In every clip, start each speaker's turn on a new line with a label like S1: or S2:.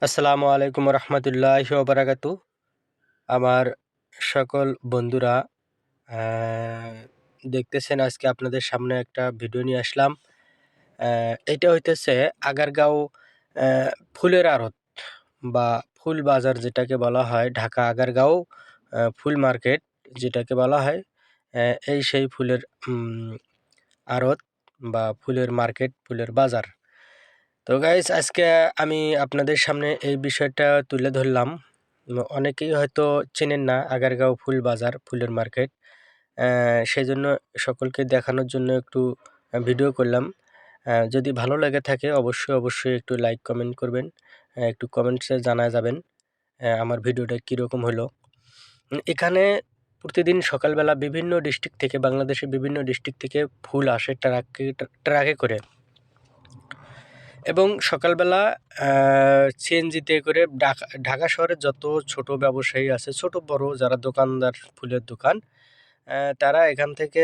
S1: আসসালামু আলাইকুম রহমতুল্লাহি ওবারাকাতু। আমার সকল বন্ধুরা, দেখতেছেন আজকে আপনাদের সামনে একটা ভিডিও নিয়ে আসলাম। এটা হইতেছে আগারগাঁও ফুলের আড়ত বা ফুল বাজার যেটাকে বলা হয়, ঢাকা আগারগাঁও ফুল মার্কেট যেটাকে বলা হয়। এই সেই ফুলের আড়ত বা ফুলের মার্কেট, ফুলের বাজার। তো গাইস, আজকে আমি আপনাদের সামনে এই বিষয়টা তুলে ধরলাম। অনেকেই হয়তো চেনেন না আগারগাঁও ফুল বাজার, ফুলের মার্কেট। সেজন্য সকলকে দেখানোর জন্য একটু ভিডিও করলাম। যদি ভালো লেগে থাকে অবশ্যই একটু লাইক কমেন্ট করবেন। একটু কমেন্টসে জানা যাবেন আমার ভিডিওটা কীরকম হলো। এখানে প্রতিদিন সকালবেলা বিভিন্ন ডিস্ট্রিক্ট থেকে, বাংলাদেশের বিভিন্ন ডিস্ট্রিক্ট থেকে ফুল আসে ট্রাকে ট্রাকে করে, এবং সকালবেলা সিএনজিতে করে ঢাকা শহরের যত ছোট ব্যবসায়ী আছে, ছোট বড় যারা দোকানদার, ফুলের দোকান, তারা এখান থেকে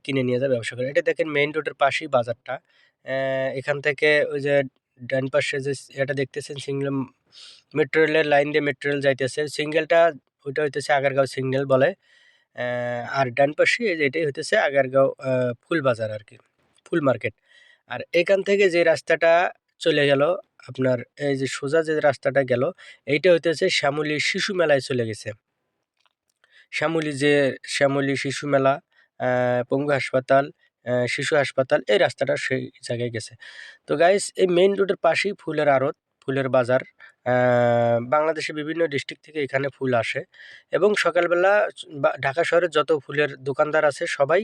S1: কিনে নিয়ে যায়, ব্যবসা করে। এটা দেখেন মেইন রোডের পাশেই বাজারটা। এখান থেকে ওই যে ডান পাশে যে এটা দেখতেছেন, সিঙ্গেল মেট্রো রেলের লাইন দিয়ে মেট্রো রেল যাইতেছে, সিঙ্গেলটা ওইটা হইতেছে আগারগাঁও সিগন্যাল বলে। আর ডান পাশে এটাই হইতেছে আগারগাঁও ফুল বাজার আর কি, ফুল মার্কেট। আর এখান থেকে যে রাস্তাটা চলে গেল, আপনার এই যে সোজা যে রাস্তাটা গেল, এইটা হইতেছে শ্যামলী শিশু মেলায় চলে গেছে। শ্যামলী শিশু মেলা, পঙ্গু হাসপাতাল, শিশু হাসপাতাল, এই রাস্তাটা সেই জায়গায় গেছে। তো গাইস, এই মেইন রোডের পাশেই ফুলের আড়ত, ফুলের বাজার। বাংলাদেশের বিভিন্ন ডিস্ট্রিক্ট থেকে এখানে ফুল আসে, এবং সকালবেলা ঢাকা শহরের যত ফুলের দোকানদার আছে সবাই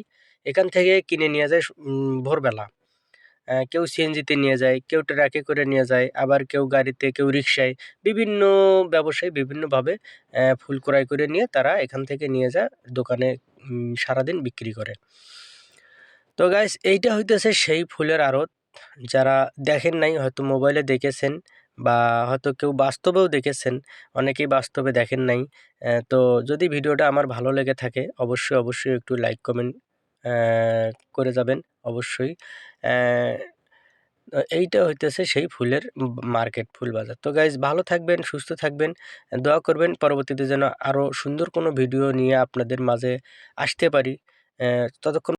S1: এখান থেকে কিনে নিয়ে যায় ভোরবেলা। কেউ সিএনজিতে নিয়ে যায়, কেউ ট্রাকে করে নিয়ে যায়, আবার কেউ গাড়িতে, কেউ রিকশায়। বিভিন্ন ব্যবসায়ী বিভিন্নভাবে ফুল ক্রয় করে নিয়ে তারা এখান থেকে নিয়ে যায় দোকানে, সারাদিন বিক্রি করে। তো গাইস, এইটা হইতেছে সেই ফুলের আড়ত। যারা দেখেন নাই, হয়তো মোবাইলে দেখেছেন, বা হয়তো কেউ বাস্তবেও দেখেছেন, অনেকেই বাস্তবে দেখেন নাই। তো যদি ভিডিওটা আমার ভালো লেগে থাকে অবশ্যই একটু লাইক কমেন্ট করে যাবেন অবশ্যই। এইটা হইতেছে সেই ফুলের মার্কেট, ফুল বাজার। তো গাইজ, ভালো থাকবেন, সুস্থ থাকবেন, দোয়া করবেন পরবর্তীতে যেন আরও সুন্দর কোনো ভিডিও নিয়ে আপনাদের মাঝে আসতে পারি। ততক্ষণ